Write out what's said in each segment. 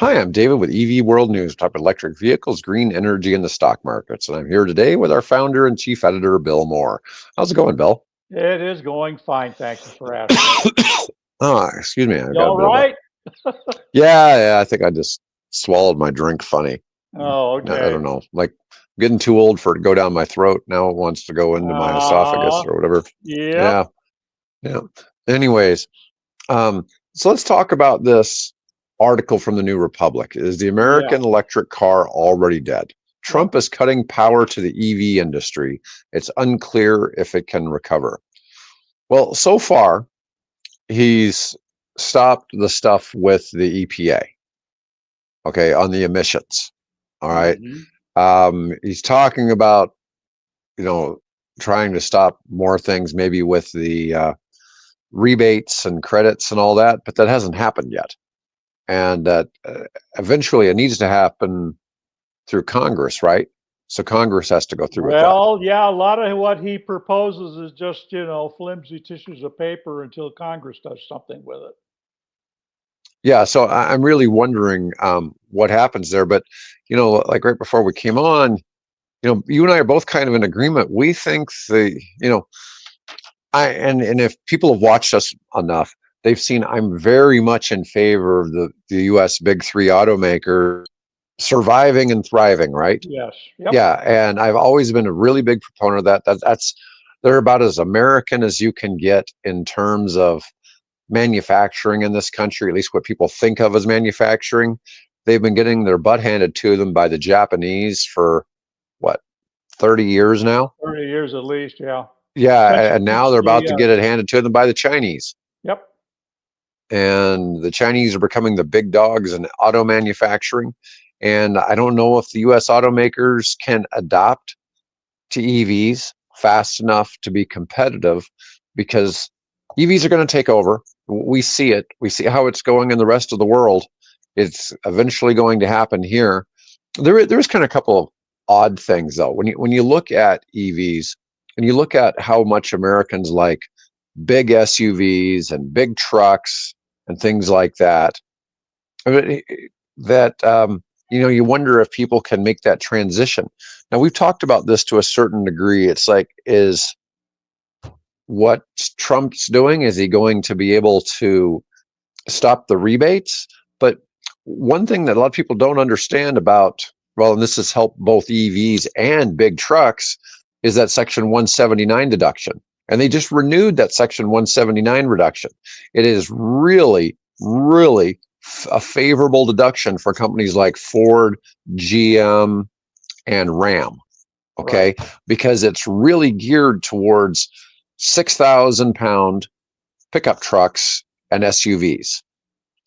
Hi, I'm David with EV World News, talk about electric vehicles, green energy, and the stock markets. And I'm here today with our founder and chief editor, Bill Moore. How's it going, Bill? It is going fine. Thank you for asking. Oh, excuse me. I You got a all bit of a right? yeah. I think I just swallowed my drink funny. Oh, I okay. don't know, like getting too old for it to go down my throat. Now it wants to go into my esophagus Uh-huh. or whatever. Yep. Yeah, yeah. Anyways, um, so let's talk about this article from the New Republic. Is the Yeah. American electric car already dead? Yep. Trump is cutting power to the EV industry. It's unclear if it can recover. Well, so far, he's stopped the stuff with the EPA, okay, on the emissions. All right. Hmm. He's talking about, you know, trying to stop more things, maybe with the rebates and credits and all that, but that hasn't happened yet. And eventually it needs to happen through Congress, right? So Congress has to go through with that. Well, yeah, a lot of what he proposes is just, flimsy tissues of paper until Congress does something with it. Yeah, so I'm really wondering what happens there. But, like right before we came on, you and I are both kind of in agreement. We think and if people have watched us enough, they've seen I'm very much in favor of the U.S. big three automakers surviving and thriving, right? Yes. Yep. Yeah, and I've always been a really big proponent of that. That's they're about as American as you can get in terms of manufacturing in this country, at least what people think of as manufacturing. They've been getting their butt handed to them by the Japanese for what, 30 years now? 30 years at least, yeah. Yeah, Since and since now they're about to the get it handed to them by the Chinese. yep. And the Chinese are becoming the big dogs in auto manufacturing. And I don't know if the US automakers can adopt to EVs fast enough to be competitive, because EVs are going to take over. We see it. We see how it's going in the rest of the world. It's eventually going to happen here. There's kind of a couple of odd things though. When you look at EVs and you look at how much Americans like big SUVs and big trucks and things like that, I mean, that you wonder if people can make that transition. Now we've talked about this to a certain degree. It's like, is what Trump's doing, is he going to be able to stop the rebates? But one thing that a lot of people don't understand about, well, and this has helped both EVs and big trucks, is that Section 179 deduction. And they just renewed that Section 179 reduction. It is really, really a favorable deduction for companies like Ford, GM, and Ram. Okay, Right. because it's really geared towards 6,000-pound pickup trucks and SUVs.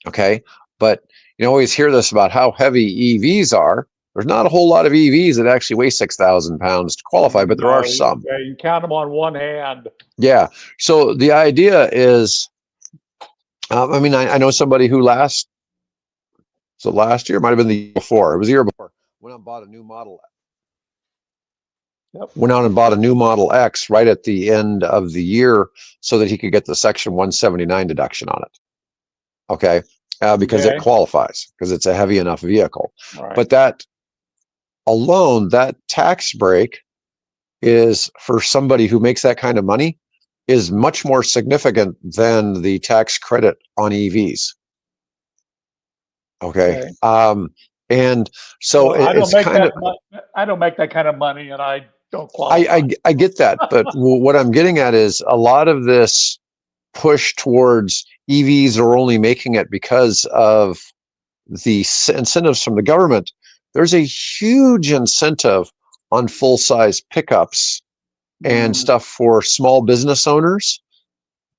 Okay, but you always hear this about how heavy EVs are. There's not a whole lot of EVs that actually weigh 6,000 pounds to qualify, but there are No, some. yeah, you count them on one hand. Yeah. So the idea is, I know somebody who last year, might have been the year before. It was the year before. Went out and bought a new Model Yep. went out and bought a new Model X right at the end of the year so that he could get the Section 179 deduction on it. Okay, because it Okay. qualifies, because it's a heavy enough vehicle. All right. But that alone, that tax break is, for somebody who makes that kind of money, is much more significant than the tax credit on EVs. Okay, Okay. and so Well, it's kind of, I don't make that kind of money, and I don't I, qualify. I I get that, but what I'm getting at is a lot of this push towards EVs are only making it because of the incentives from the government. There's a huge incentive on full size pickups and Mm, stuff for small business owners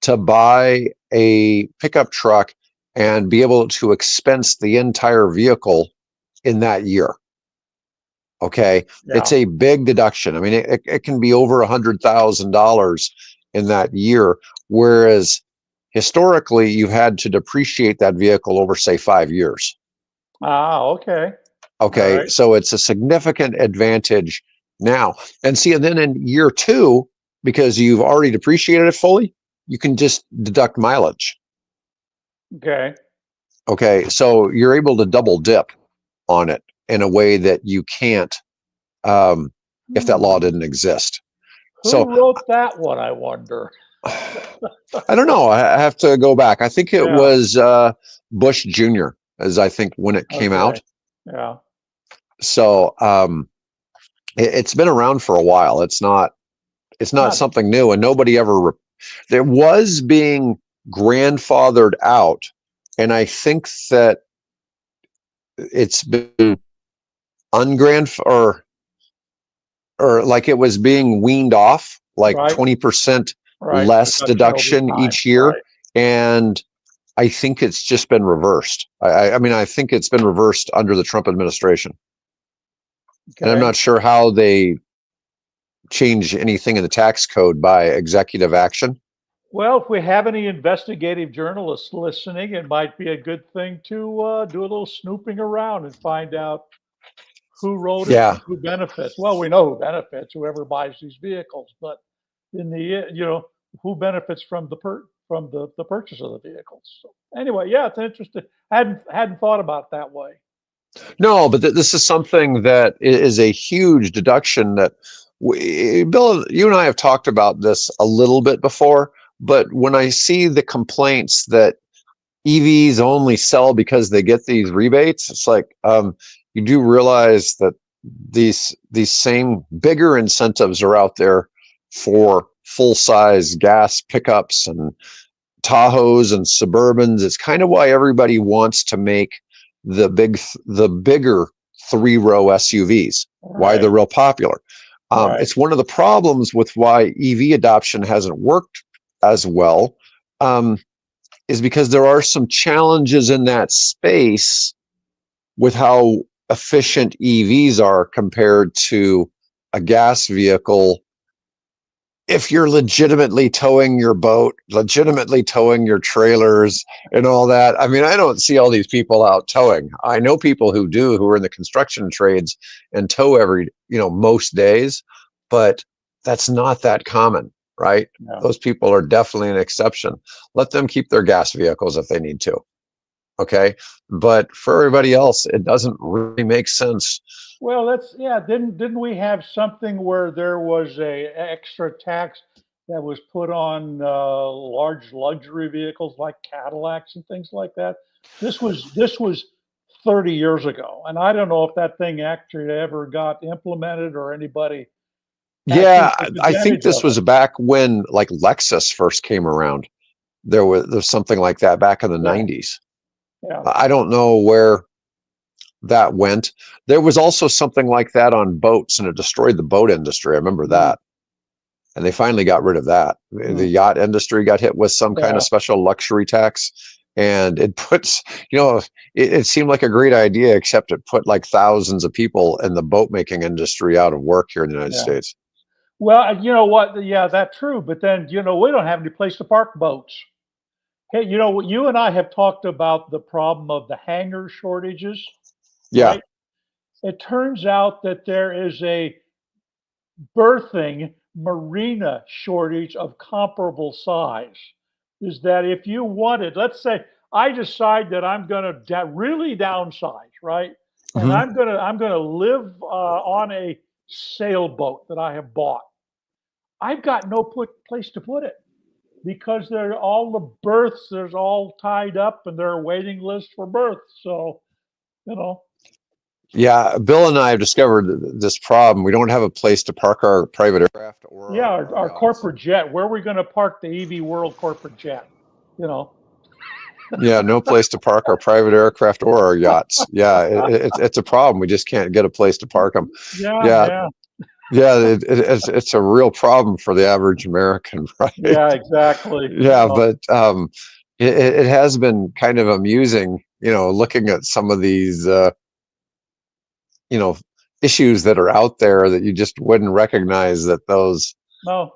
to buy a pickup truck and be able to expense the entire vehicle in that year. Okay, it's yeah. a big deduction. I mean, it can be over $100,000 in that year, whereas historically you had to depreciate that vehicle over, say, 5 years. Ah, okay. All Okay, right. so it's a significant advantage now. And see, and then in year two, because you've already depreciated it fully, you can just deduct mileage. Okay. Okay, so you're able to double dip on it in a way that you can't if that law Hmm. didn't exist. So Who wrote that one, I wonder? I don't know. I have to go back. I think it Yeah. was Bush Jr. as I think when it came Okay. out. Yeah. So it's been around for a while. It's not Not. something new, and nobody ever. There was being grandfathered out, and I think that it's been ungrandf or like it was being weaned off, like Right. 20% Right. less Deduction over deduction time. each year, Right. and I think it's just been reversed. I mean, I think it's been reversed under the Trump administration, and I'm Okay. not sure how they change anything in the tax code by executive action. Well, if we have any investigative journalists listening, it might be a good thing to do a little snooping around and find out who wrote it Yeah, and who benefits. Well, we know who benefits, whoever buys these vehicles, but in who benefits from the purchase of the vehicles. So anyway, yeah, it's interesting. I hadn't thought about it that way. no, but this is something that is a huge deduction that Bill, you and I have talked about this a little bit before, but when I see the complaints that EVs only sell because they get these rebates, it's like you do realize that these same bigger incentives are out there for full size gas pickups and Tahoes and Suburbans. It's kind of why everybody wants to make the bigger 3-row SUVs. Why they're Right, real popular. right. It's one of the problems with why EV adoption hasn't worked as well, um, is because there are some challenges in that space with how efficient EVs are compared to a gas vehicle. If you're legitimately towing your boat, legitimately towing your trailers and all that, I mean, I don't see all these people out towing. I know people who do, who are in the construction trades and tow most days, but that's not that common, right? Yeah. Those people are definitely an exception. Let them keep their gas vehicles if they need to. Okay. But for everybody else, it doesn't really make sense. Well, that's yeah. Didn't we have something where there was a extra tax that was put on large luxury vehicles like Cadillacs and things like that? This was 30 years ago, and I don't know if that thing actually ever got implemented or anybody actually Yeah, took I think advantage this of it. was back when like Lexus first came around. There's something like that back in the Yeah, 90s. yeah. I don't know where that went. There was also something like that on boats, and it destroyed the boat industry. I remember Mm, that. And they finally got rid of that. The mm, yacht industry got hit with some kind yeah, of special luxury tax, and it puts, it seemed like a great idea, except it put like thousands of people in the boat making industry out of work here in the United yeah. States. Well, you know what? Yeah, that's true. But then we don't have any place to park boats. Hey, you and I have talked about the problem of the hangar shortages, Yeah. right? It turns out that there is a berthing marina shortage of comparable size. Is that if you wanted, let's say I decide that I'm going to really downsize, right? And Hmm. I'm going to live on a sailboat that I have bought. I've got no place to put it because they're all the berths, there's all tied up and there are waiting lists for berths. So, you know, Yeah, Bill and I have discovered this problem. We don't have a place to park our private aircraft or yeah, our our yachts. corporate jet, where are we going to park the EV World corporate jet? You know, Yeah, no place to park our private aircraft or our yachts. Yeah, it's a problem. We just can't get a place to park them. yeah, Yeah, yeah, yeah, it's a real problem for the average American, right? yeah, exactly. Yeah, but it has been kind of amusing, looking at some of these, you know, issues that are out there that you just wouldn't recognize that those No,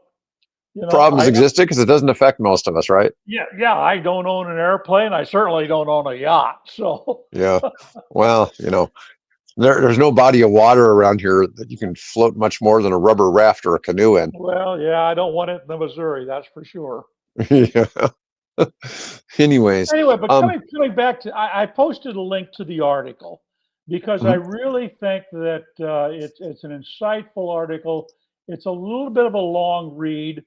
problems existed because it doesn't affect most of us, right? yeah, yeah, I don't own an airplane. I certainly don't own a yacht. So, Yeah. Well, there's no body of water around here that you can float much more than a rubber raft or a canoe in. well, yeah, I don't want it in the Missouri, that's for sure. Yeah. Anyways, Anyway, but um, coming back to, I posted a link to the article because I mhm. really think that it's an insightful article. It's a little bit of a long read,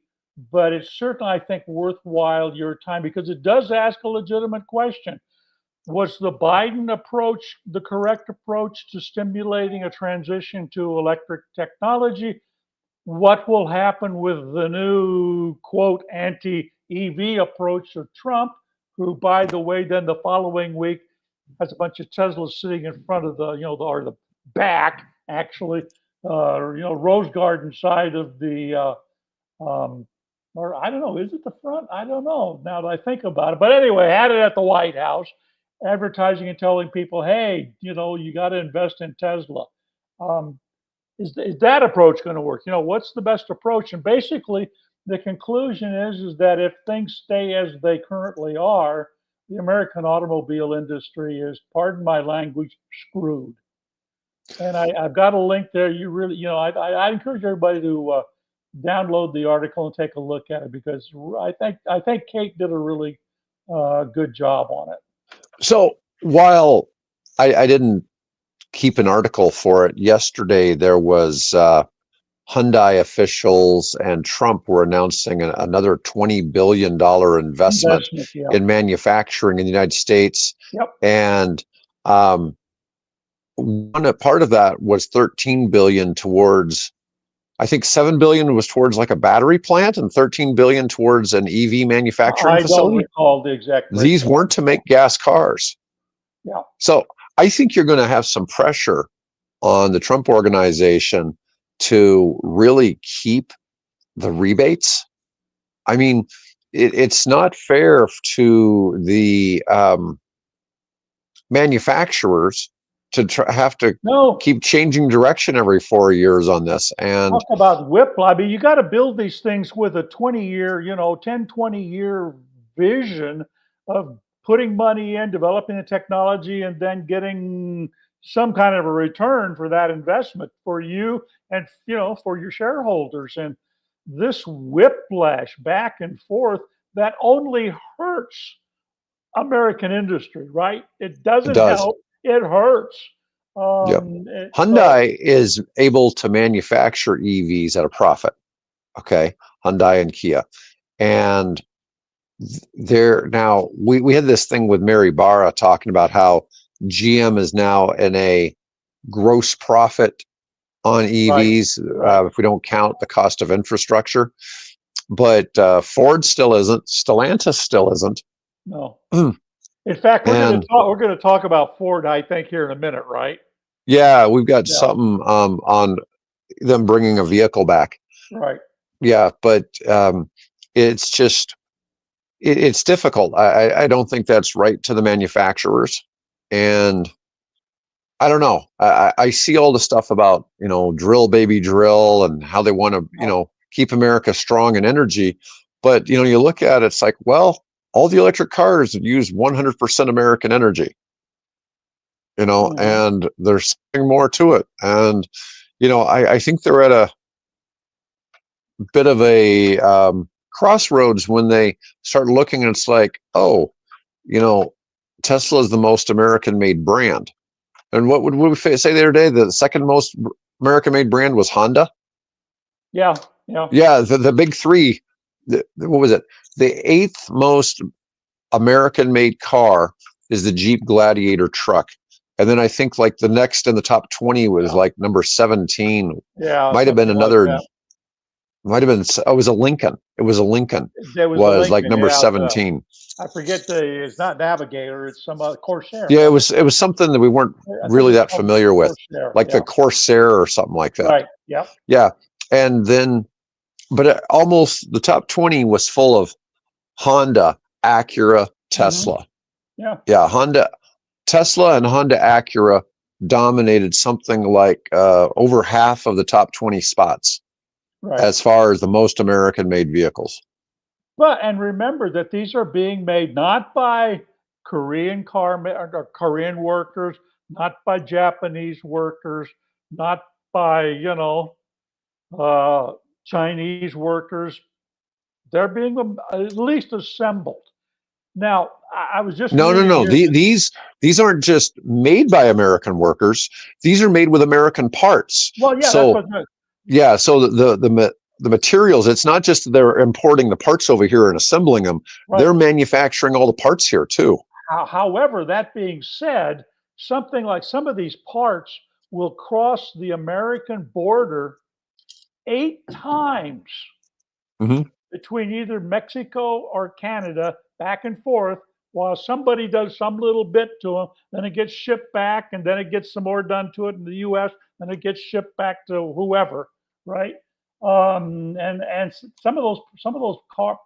but it's certainly, I think, worthwhile your time because it does ask a legitimate question. Was the Biden approach the correct approach to stimulating a transition to electric technology? What will happen with the new quote anti EV approach of Trump, who, by the way, then the following week has a bunch of Teslas sitting in front of the, or the back, actually, Rose Garden side of the, um, or I don't know, is it the front? I don't know now that I think about it. But anyway, had it at the White House, advertising and telling people, hey, you got to invest in Tesla. Um, is that approach going to work? What's the best approach? And basically, the conclusion is that if things stay as they currently are, the American automobile industry is, pardon my language, screwed. And I've got a link there. You really, I encourage everybody to download the article and take a look at it because I think Kate did a really good job on it. So while I didn't keep an article for it, yesterday there was Hyundai officials and Trump were announcing another $20 billion investment Investment, yeah, in manufacturing in the United States. yep. And one part of that was 13 billion towards, I think 7 billion was towards like a battery plant and 13 billion towards an EV manufacturing I don't facility. recall the exact These breakdown. weren't to make gas cars. Yeah. So I think you're going to have some pressure on the Trump organization to really keep the rebates. I mean, it's not fair to the manufacturers to have to No, keep changing direction every 4 years on this. And talk about whiplash. I mean, you got to build these things with a 20-year, 10, 20-year vision of putting money in, developing the technology, and then getting some kind of a return for that investment for you and, for your shareholders. And this whiplash back and forth, that only hurts American industry, right? It it doesn't does. help, it hurts. Yep. So, Hyundai is able to manufacture EVs at a profit. Okay. Hyundai and Kia. And there now we had this thing with Mary Barra talking about how GM is now in a gross profit on right, EVs right. if we don't count the cost of infrastructure. But Ford still isn't. Stellantis still isn't. No. In fact, And we're gonna talk about Ford, I think, here in a minute, right? yeah, we've got Yeah, something on them bringing a vehicle back. right. Yeah, but it's just it's difficult. I don't think that's right to the manufacturers, and I don't know. I see all the stuff about drill baby drill and how they want to Oh, keep America strong in energy, but you look at it, it's like, well, all the electric cars use 100% American energy, mhm. and there's something more to it, and I think they're at a bit of a crossroads when they start looking and it's like, oh, you know, Tesla is the most American made brand. And what would we say the other day? The second most American made brand was Honda. Yeah, yeah. Yeah, the big three. What was it? The eighth most American made car is the Jeep Gladiator truck. And then I think like the next in the top 20 was Yeah, like number 17. yeah, Might have been something like another, that. might have been, oh, it was a Lincoln. It was a Lincoln, There was a was like Lincoln, number yeah, 17. I forget it's not Navigator, it's some other Corsair, Yeah, wasn't it was something that we weren't it? I think it really was that called familiar with, Corsair, like the yeah. Corsair or something like that. Right, yep. Yeah. And then, but almost the top 20 was full of Honda, Acura, Mhm. Tesla. Yeah, Yeah, Honda, Tesla and Honda Acura dominated something like over half of the top 20 spots right. as far as the most American made vehicles. And remember that these are being made not by or Korean workers, not by Japanese workers, not by, uh, Chinese workers. They're being at least assembled. Now, I was just No, no, reading no. here. These aren't just made by American workers. These are made with American parts. Well, yeah, that's So what. yeah, so the materials, it's not just they're importing the parts over here and assembling them. Right. They're manufacturing all the parts here too. However, that being said, something like some of these parts will cross the American border 8 times Hmm. between either Mexico or Canada, back and forth, while somebody does some little bit to them, then it gets shipped back, and then it gets some more done to it in the U.S., then it gets shipped back to whoever, right? And some of those car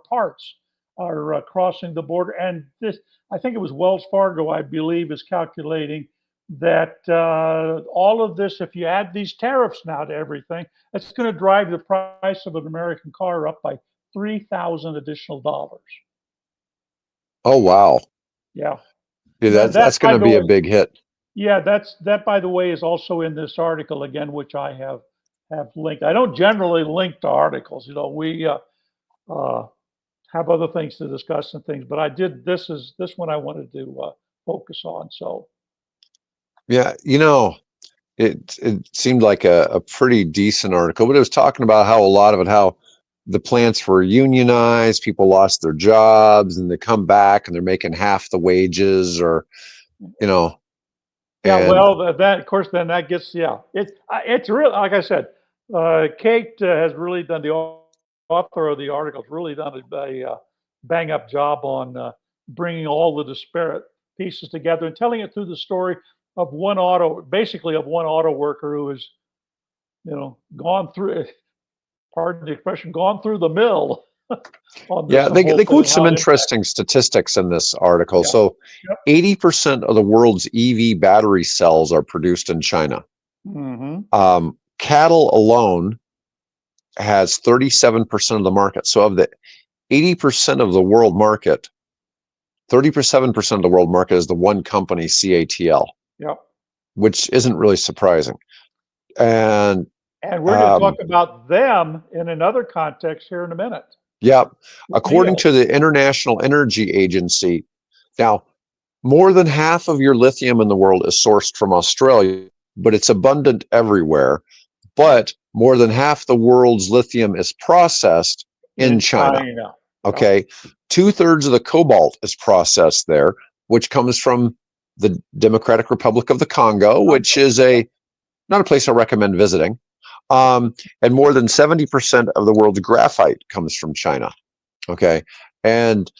parts are crossing the border, and this, I think it was Wells Fargo, I believe, is calculating that all of this, if you add these tariffs now to everything, it's going to drive the price of an American car up by 3,000 additional dollars. Oh wow. Yeah. Yeah, That, that's going by to the be a way, big hit. yeah, that by the way is also in this article again, which I have linked. I don't generally link to articles. We uh, have other things to discuss and things, but I did. This one I wanted to focus on. So Yeah, it seemed like a pretty decent article, but it was talking about how a lot of it, how the plants were unionized, people lost their jobs, and they come back and they're making half the wages, or you know, yeah, and well, that of course then that gets, yeah. It's real. Like I said, Kate has really done, the author of the article has really done a bang up job on bringing all the disparate pieces together and telling it through the story of basically of one auto worker who has gone through, pardon the expression, gone through the mill on this yeah, whole they thing quote and some how it impacts. interesting statistics in this article. Yeah. So, Yep. 80% of the world's EV battery cells are produced in China. Hmm. CATL alone has 37% of the market. So, of the 80% of the world market, 37% of the world market is the one company, CATL, Yep. which isn't really surprising. And And we're going to talk um, about them in another context here in a minute yeah, with according NIO. to the International Energy Agency, now more than half of your lithium in the world is sourced from Australia, but it's abundant everywhere. But more than half the world's lithium is processed in In China. China. Yep. Okay. 2/3 of the cobalt is processed there, which comes from the Democratic Republic of the Congo, which is Yep. not a place I recommend visiting. And more than 70% of the world's graphite comes from China. Okay. And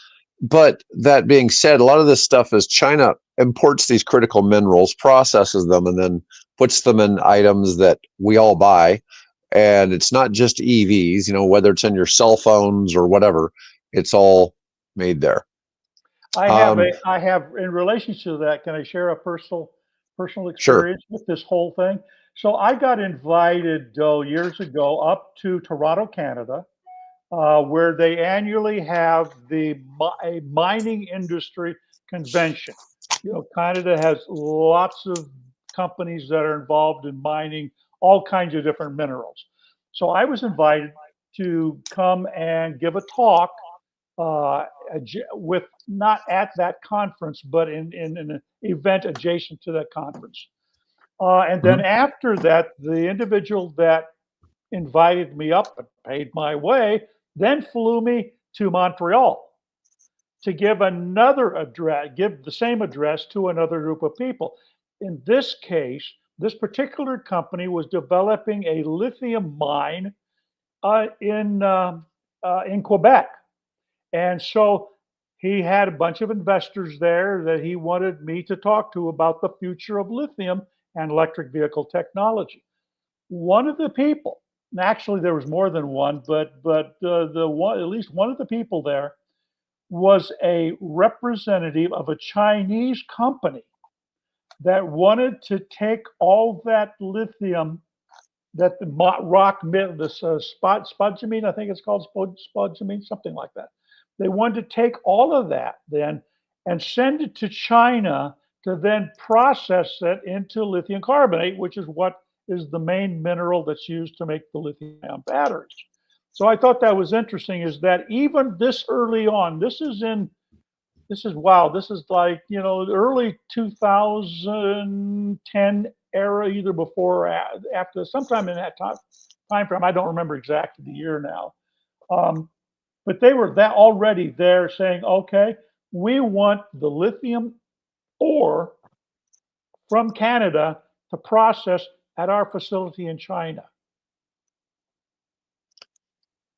but that being said, a lot of this stuff is China imports these critical minerals, processes them, and then puts them in items that we all buy. And it's not just EVs, whether it's in your cell phones or whatever, it's all made there. Um, I have in relation to that, can I share a personal sure. experience with this whole thing? So I got invited years ago up to Toronto, Canada, where they annually have a mining industry convention. Canada has lots of companies that are involved in mining all kinds of different minerals. So I was invited to come and give a talk uh, with, not at that conference, but in an event adjacent to that conference. And then Mhm. after that, the individual that invited me up and paid my way, then flew me to Montreal to give another address, give the same address to another group of people. In this case, this particular company was developing a lithium mine in Quebec, and so he had a bunch of investors there that he wanted me to talk to about the future of lithium and electric vehicle technology. One of the people, actually there was more than one, but the one, at least one of the people there was a representative of a Chinese company that wanted to take all that lithium, that the rock, this spodumene, I think it's called spodumene, something like that. They wanted to take all of that then and send it to China to then process it into lithium carbonate, which is what is the main mineral that's used to make the lithium ion batteries. So I thought that was interesting, is that even this early on, this is in This is wow. This is like, the early 2010 era, either before or after, sometime in that time frame. I don't remember exactly the year now. Um, but they were that already there saying, okay, we want the lithium ore from Canada to process at our facility in China.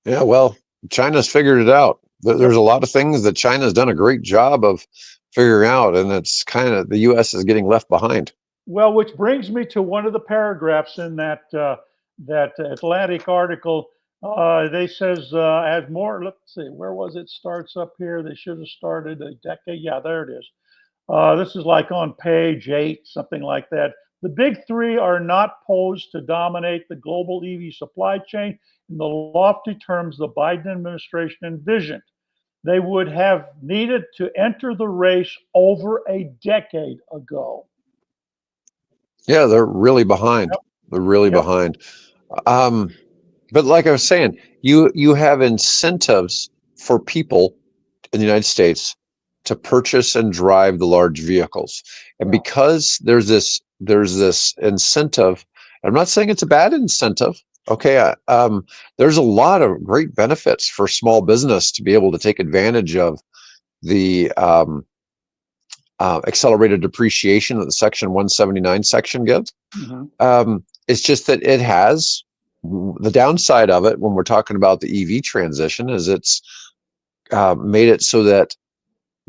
Yeah, well, China's figured it out. There's Yep. a lot of things that China's done a great job of figuring out, and it's kind of the U.S. is getting left behind. Well, which brings me to one of the paragraphs in that Atlantic article. They says as more. Let's see, where was it? Starts up here. They should have started a decade. Yeah, there it is. This is like on page 8, something like that. The big three are not posed to dominate the global EV supply chain in the lofty terms the Biden administration envisioned. They would have needed to enter the race over a decade ago. Yeah, they're really behind. Yep. They're really Yep. behind. Um, but like I was saying, you have incentives for people in the United States to purchase and drive the large vehicles, and Yeah. because there's this incentive. I'm not saying it's a bad incentive. Okay, there's a lot of great benefits for small business to be able to take advantage of the accelerated depreciation that the Section 179 section gives. Hmm. It's just that it has the downside of it when we're talking about the EV transition is it's made it so that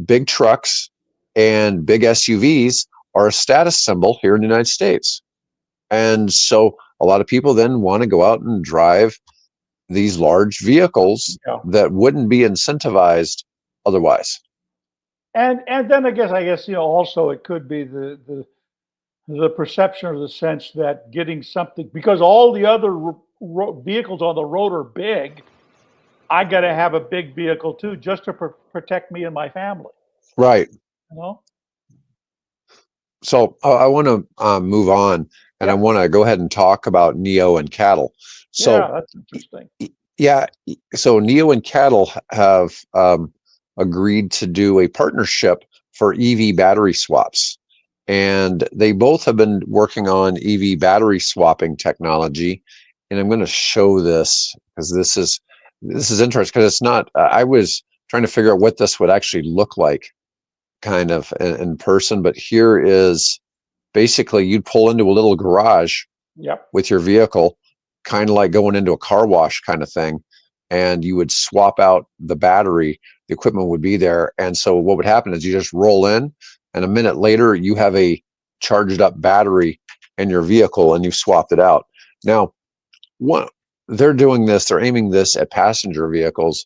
big trucks and big SUVs are a status symbol here in the United States. And so a lot of people then want to go out and drive these large vehicles Yeah. that wouldn't be incentivized otherwise. And then I guess also it could be the perception or the sense that getting something, because all the other vehicles on the road are big. I got to have a big vehicle too, just to protect me and my family. Right. You know? So I want to move on, and I Yep. want to go ahead and talk about NIO and CATL. Yeah, So that's interesting. yeah, so NIO and CATL have agreed to do a partnership for EV battery swaps, and they both have been working on EV battery swapping technology. And I'm going to show this because this is interesting because it's not. I was trying to figure out what this would actually look like, kind of in person, but here is basically you'd pull into a little garage Yep. with your vehicle, kind of like going into a car wash kind of thing, and you would swap out the battery. The equipment would be there, and so what would happen is you just roll in, and a minute later you have a charged up battery in your vehicle, and you've swapped it out. Now, what they're doing this, they're aiming this at passenger vehicles.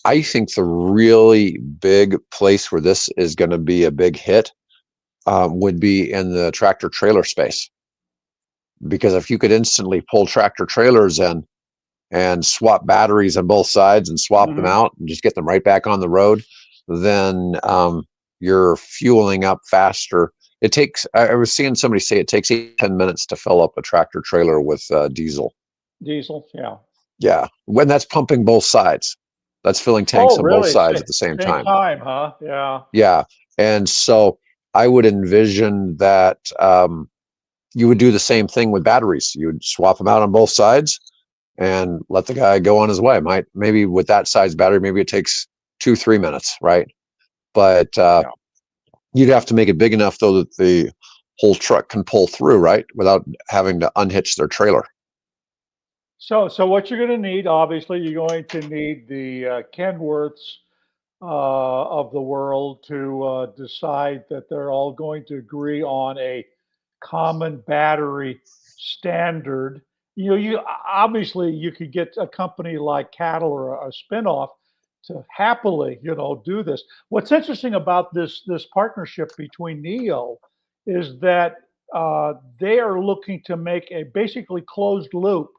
I think the really big place where this is going to be a big hit would be in the tractor trailer space, because if you could instantly pull tractor trailers in and swap batteries on both sides and swap them Hmm. out and just get them right back on the road, then you're fueling up faster. It takes, I was seeing somebody say it takes 8 to 10 minutes to fill up a tractor trailer with diesel. Diesel. Yeah. Yeah, when that's pumping both sides, that's filling tanks Oh, on both really? sides at the same Same time. time, huh? Yeah. Yeah, and so I would envision that you would do the same thing with batteries. You would swap them out on both sides and let the guy go on his way. Maybe with that size battery, maybe it takes 2-3 minutes, right? But Yeah. you'd have to make it big enough though that the whole truck can pull through, right, without having to unhitch their trailer. So what you're going to need, obviously, you're going to need the Kenworths of the world to decide that they're all going to agree on a common battery standard. You obviously you could get a company like CATL or a spinoff to happily, do this. What's interesting about this partnership between NIO is that they are looking to make a basically closed loop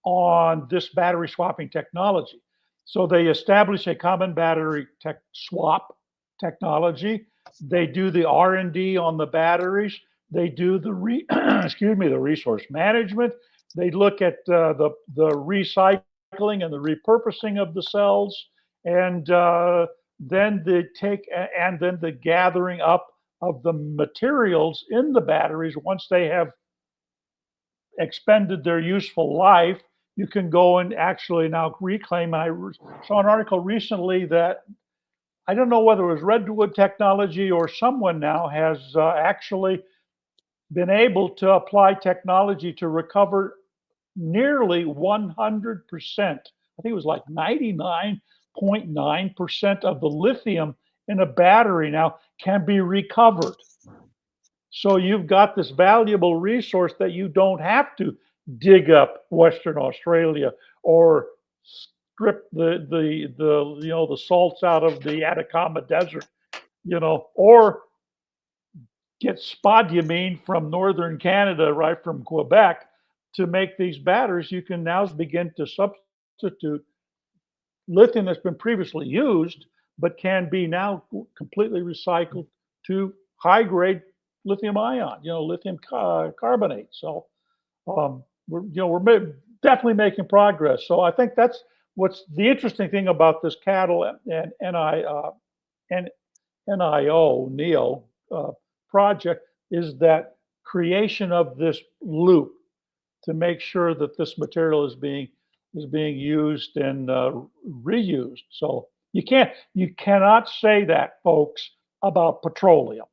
on this battery swapping technology. So they establish a common battery swap technology. They do the R&D on the batteries. They do the excuse me, the resource management. They look at the recycling and the repurposing of the cells, and then and then the gathering up of the materials in the batteries once they have expended their useful life. You can go and actually now reclaim. I saw an article recently that I don't know whether it was Redwood Technology or someone now has actually been able to apply technology to recover nearly 100%. I think it was like 99.9% of the lithium in a battery now can be recovered. So you've got this valuable resource that you don't have to dig up Western Australia or strip the salts out of the Atacama Desert, or get spodumene from northern Canada, right from Quebec, to make these batteries. You can now begin to substitute lithium that's been previously used, but can be now completely recycled to high grade lithium ion, lithium carbonate. So we're definitely making progress. So I think that's what's the interesting thing about this CATL and NIO project is that creation of this loop to make sure that this material is being used and reused. So you cannot say that, folks, about petroleum.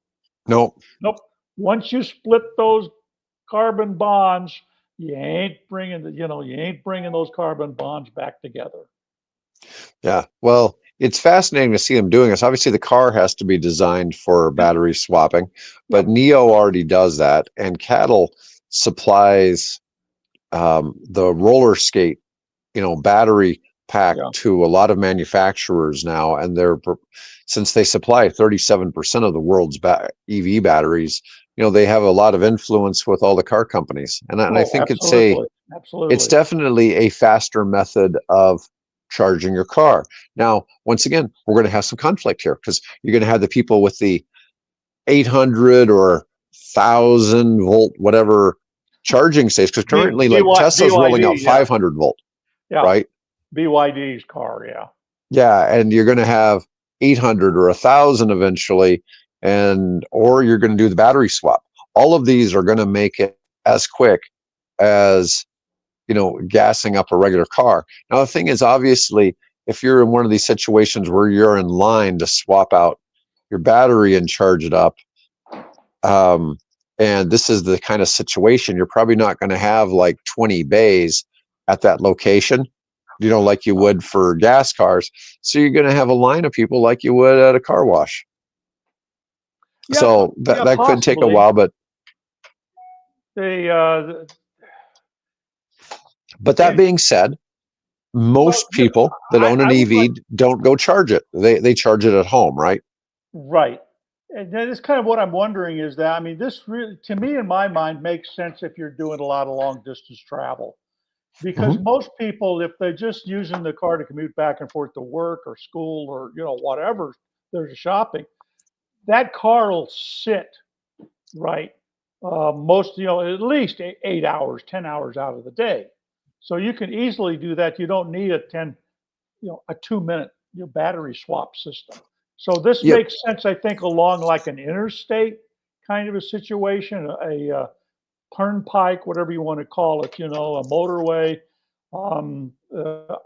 No. Nope. Once you split those carbon bonds, you ain't bringing those carbon bonds back together. Yeah. Well, it's fascinating to see them doing this. Obviously, the car has to be designed for Yep. battery swapping, but Yep. NIO already does that, and CATL supplies the roller skate, battery pack Yeah. to a lot of manufacturers now, and since they supply 37% of the world's EV batteries, they have a lot of influence with all the car companies, and I Oh, think absolutely. it's Absolutely. definitely a faster method of charging your car. Now, once again, we're going to have some conflict here because you're going to have the people with the 800 or 1,000 volt, whatever charging stations, because currently, like Tesla's rolling out BYD, yeah. 500 volt, Yeah. right? BYD's car, yeah. Yeah, and you're going to have 800 or 1,000 eventually, or you're going to do the battery swap. All of these are going to make it as quick as gassing up a regular car. Now, the thing is, obviously, if you're in one of these situations where you're in line to swap out your battery and charge it up, and this is the kind of situation, you're probably not going to have like 20 bays at that location, like you would for gas cars. So you're going to have a line of people like you would at a car wash. Yeah, So that yeah, that could take a possibly. while, but They, that and being said, well, most people that own an I would like. EV don't go charge it. They charge it at home, right? Right. And that is kind of what I'm wondering is that, I mean, this really, to me, in my mind, makes sense if you're doing a lot of long distance travel. Because Hmm. most people, if they're just using the car to commute back and forth to work or school or, whatever, there's shopping, that car will sit, right? Most, at least 8 hours, 10 hours out of the day. So you can easily do that. You don't need a 2 minute battery swap system. So this Yep. makes sense, I think, along like an interstate kind of a situation, a turnpike, whatever you want to call it, a motorway,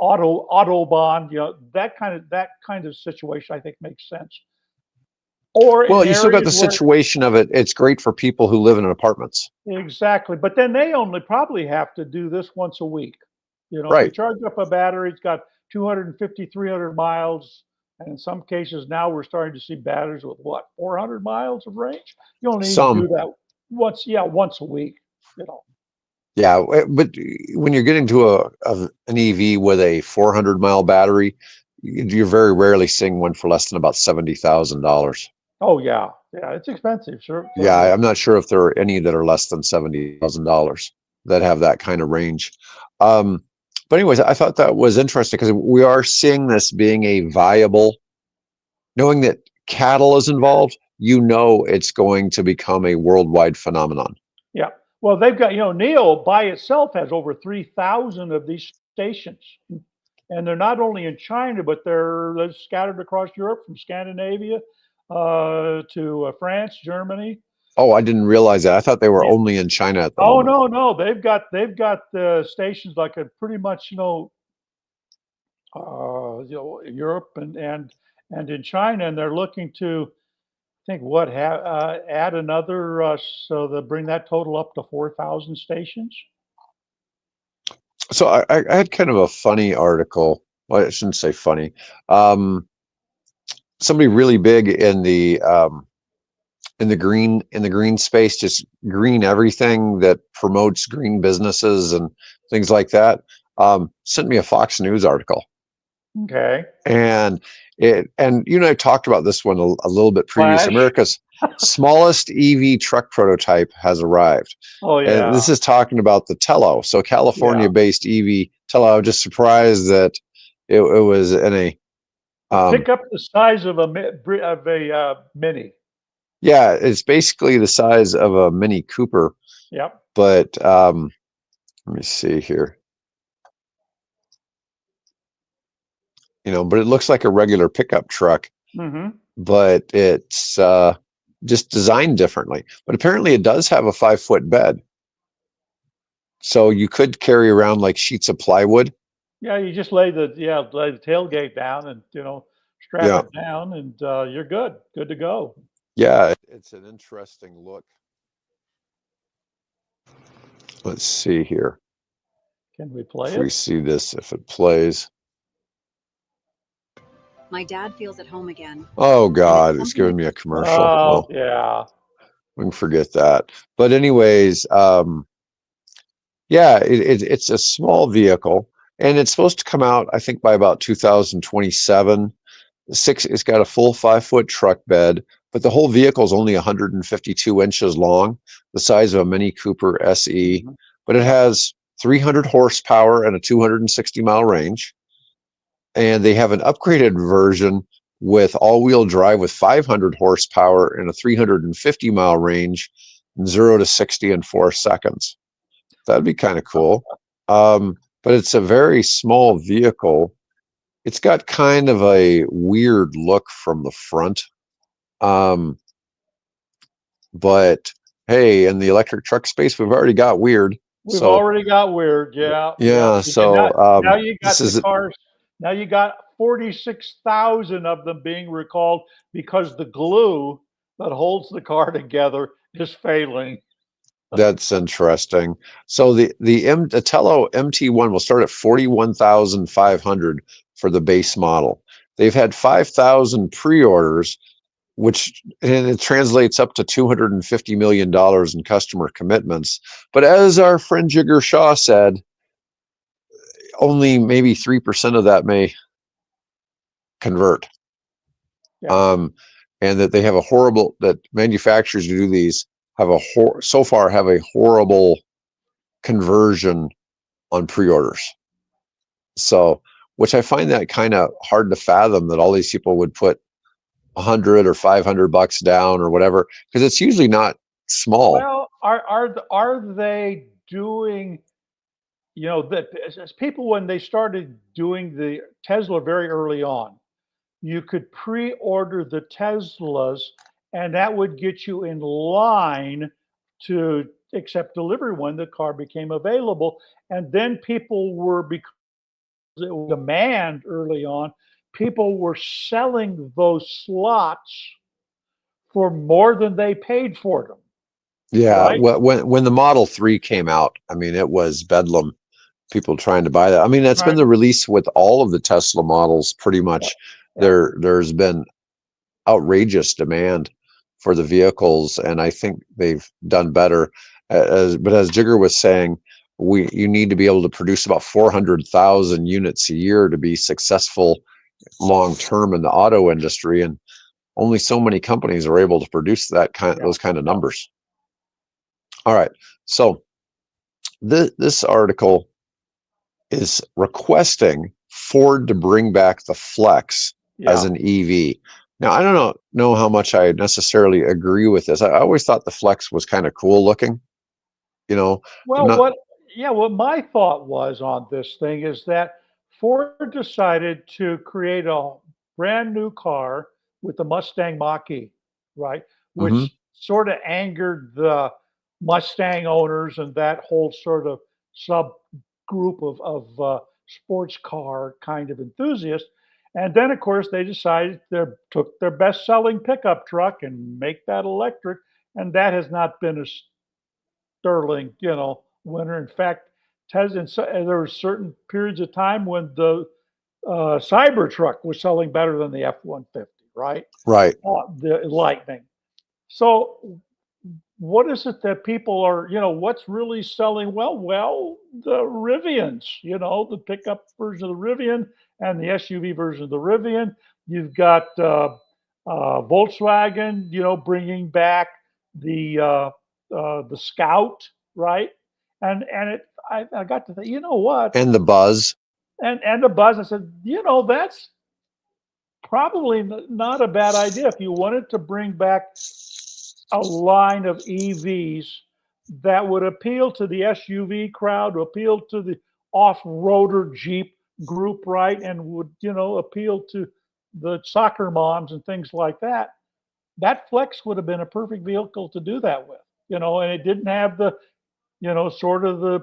autobahn, that kind of situation, I think makes sense. Or in Well, you still got areas the where situation of it's great for people who live in apartments. exactly, but then they only probably have to do this once a week. If you Right. charge up a battery, it's got 250, 300 miles. And in some cases now we're starting to see batteries with what, 400 miles of range? You only need to do Some. that once a week, you know. Yeah, but when you're getting to an EV with a 400-mile battery, you're very rarely seeing one for less than about $70,000. Oh yeah. Yeah, it's expensive, sure, Yeah, certainly. I'm not sure if there are any that are less than $70,000 that have that kind of range. Um, but anyways, I thought that was interesting because we are seeing this being a viable, knowing that cattle is involved, it's going to become a worldwide phenomenon. Yeah. Well, they've got, NIO by itself has over 3,000 of these stations. and they're not only in China, but they're scattered across Europe, from Scandinavia to France, Germany. Oh, I didn't realize that. I thought they were Yeah. only in China at the Oh moment. no, no, they've got stations like a pretty much Europe and in China, and they're looking to think what add another so they bring that total up to 4,000 stations. So I had kind of a funny article. Well, I shouldn't say funny. Um, Somebody really big in the green space, just green everything that promotes green businesses and things like that. Sent me a Fox News article, Okay, and you and I talked about this one a little bit previous. Flash. America's smallest EV truck prototype has arrived, Oh and yeah, this is talking about the Tello. So yeah. California-based EV Tello. I was just surprised that it was in a A um, pickup the size of a mini. yeah, it's basically the size of a Mini Cooper, Yep. but let me see here. But it looks like a regular pickup truck, Mm-hmm. but it's just designed differently. But apparently, it does have a 5 foot bed, so you could carry around like sheets of plywood. Yeah, you just lay the tailgate down and strap Yeah, it down, and you're good to go. yeah, it's an interesting look. Let's see here Can we play if we it? see this, if it plays. My dad feels at home again, Oh and it's God, it's something giving that me a gives me commercial. Oh Well, yeah. we can forget that. But anyways, yeah, it's a small vehicle, and it's supposed to come out, I think, by about 2027. It's got a full 5 foot truck bed, but the whole vehicle is only 152 inches long, the size of a Mini Cooper SE. Hmm. But it Yep. has 300 horsepower and a 260-mile range. And they have an upgraded version with all-wheel drive with 500 horsepower and a 350-mile range, 0 to 60 in 4 seconds. That'd be kind of cool. But it's a very small vehicle. It's got kind of a weird look from the front. Um, but hey, in the electric truck space, we've already got weird. We've So already got weird. Yeah, yeah. yeah, And so now you this got the is cars. Now you got 46,000 of them being recalled because the glue that holds the car together is failing. that's interesting. So the Tello MT1 will start at 41,500 for the base model. They've had 5,000 pre-orders, which and it translates up to $250 million in customer commitments. But as our friend Jigger Shaw said, only maybe 3% of that may convert. Yeah. Um, and that they have a horrible that manufacturers who do these have so far have a horrible conversion on pre-orders. So, which I find that kind of hard to fathom that all these people would put 100 or $500 down or whatever, because it's usually not small. Well, are they doing? That as people when they started doing the Tesla very early on, you could pre-order the Teslas, and that would get you in line to accept delivery when the car became available. And then people were, because it was demand early on, people were selling those slots for more than they paid for them, Yeah, right? when the Model 3 came out, I mean, it was bedlam. People trying to buy that. I mean, that's been Right. the release with all of the Tesla models. Pretty Yeah. much, Yeah. there's been outrageous demand for the vehicles, and I think they've done better. But as Jigger was saying, you need to be able to produce about 400,000 units a year to be successful long term in the auto industry, and only so many companies are able to produce Yeah. those kind of Yeah. numbers. All right, so this article is requesting Ford to bring back the Flex as Yeah. an EV. Now, I don't know how much I necessarily agree with this. I always thought the Flex was kind of cool looking, you know, Well, not, what my thought was on this thing is that Ford decided to create a brand new car with the Mustang Mach-E, right? Hmm. Which sort of angered the Mustang owners and that whole sort of subgroup of sports car kind of enthusiasts. And then, of course, they decided they took their best-selling pickup truck and make that electric, and that has not been a sterling, winner. In fact, Tesla, there were certain periods of time when the Cybertruck was selling better than the F-150, right? Right. The Lightning. So, what is it that people are, what's really selling well? Well, the Rivians, the pickup version of the Rivian and the SUV version of the Rivian. You've got Volkswagen, bringing back the Scout, right? I got to think, you know what? And the Buzz. And the Buzz. I said, that's probably not a bad idea if you wanted to bring back a line of EVs that would appeal to the SUV crowd, appeal to the off-roader Jeep group, right, and would appeal to the soccer moms and things like that. That Flex would have been a perfect vehicle to do that with, and it didn't have the sort of the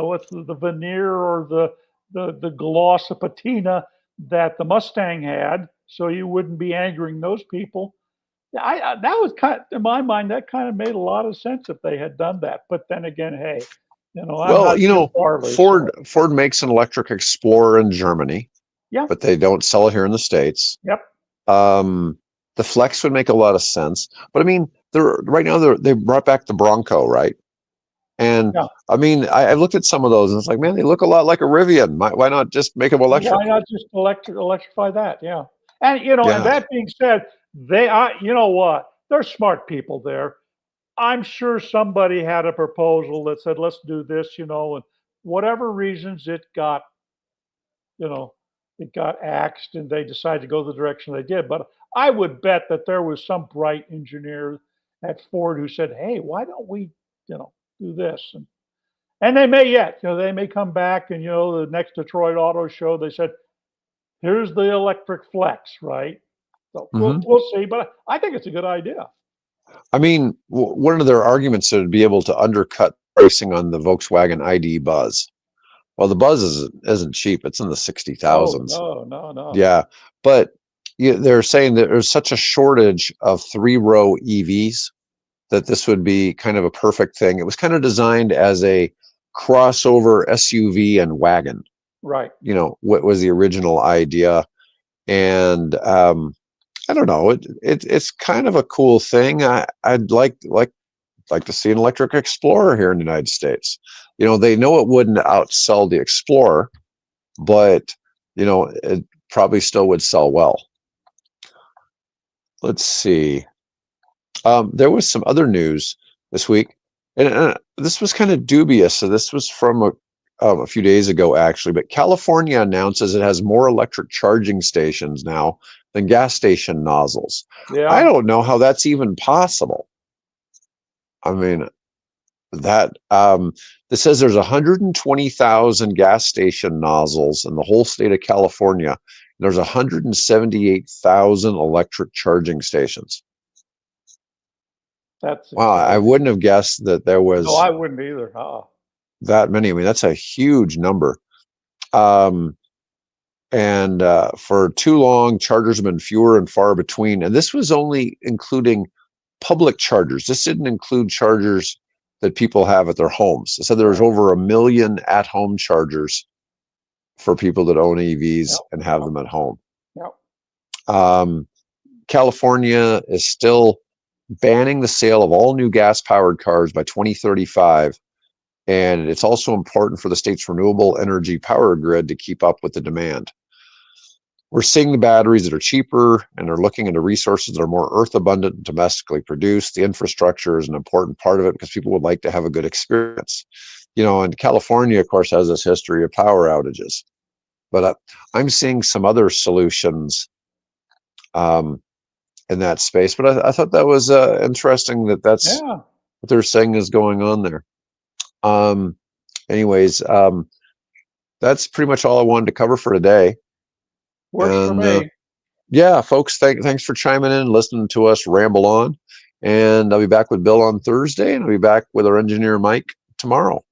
what's the veneer or the gloss of patina that the Mustang had, so you wouldn't be angering those people. Yeah, that was in my mind, that kind of made a lot of sense if they had done that. But then again, hey, I'm Well, not Jim Farley, Ford so Ford makes an electric Explorer in Germany, yeah, but they don't sell it here in the States. yep, Um, the Flex would make a lot of sense, but I mean, right now they brought back the Bronco, right? And yeah. I mean, I looked at some of those, and it's like, man, they look a lot like a Rivian. Why not just make them Why electric? not just electrify that? Yeah, and and Yeah. that being said, they are, you know what? They're smart people there. I'm sure somebody had a proposal that said, let's do this, and whatever reasons you know, it got axed and they decided to go the direction they did. But I would bet that there was some bright engineer at Ford who said, hey, why don't we, do this? And they may yet, they may come back and, the next Detroit Auto Show, they said, here's the electric flex, right? So we'll, Hmm. we'll see. But I think it's a good idea. I mean, one of their arguments would be able to undercut pricing on the Volkswagen ID Buzz. Well, the Buzz isn't cheap; it's in the sixty Oh, thousands. no, no, no. Yeah, but they're saying that there's such a shortage of three-row EVs that this would be kind of a perfect thing. It was kind of designed as a crossover SUV and wagon. Right. What was the original idea? And I don't know. It's kind of a cool thing. I'd like to see an electric Explorer here in the United States. They know it wouldn't outsell the Explorer, but it probably still would sell well. Let's see. There was some other news this week, and this was kind of dubious. So this was from a few days ago, actually. But California announces it has more electric charging stations now than gas station nozzles. I Yeah. don't know how that's even possible. I mean, that this says there's 120,000 gas station nozzles in the whole state of California. There's 178,000 electric charging stations. That's Wow, I incredible. wouldn't have guessed that there No, was I wouldn't either. that many. I mean, that's a huge number. Um, and for too long, chargers have been fewer and far between. And this was only including public chargers. This didn't include chargers that people have at their homes. It said there's Right. over 1 million at-home chargers for people that own EVs Yep. and have Yep. them at home. Yep. Um, California is still banning the sale of all new gas-powered cars by 2035. And it's also important for the state's renewable energy power grid to keep up with the demand. We're seeing the batteries that are cheaper and are looking into resources that are more earth abundant and domestically produced. The infrastructure is an important part of it because people would like to have a good experience. And California, of course, has this history of power outages. But I'm seeing some other solutions um, in that space. But I thought that was interesting that's Yeah. what they're saying is going on there. Um, anyways, that's pretty much all I wanted to cover for today. Works for And me. yeah, folks, thanks for chiming in and listening to us ramble on. And I'll be back with Bill on Thursday, and I'll be back with our engineer Mike tomorrow.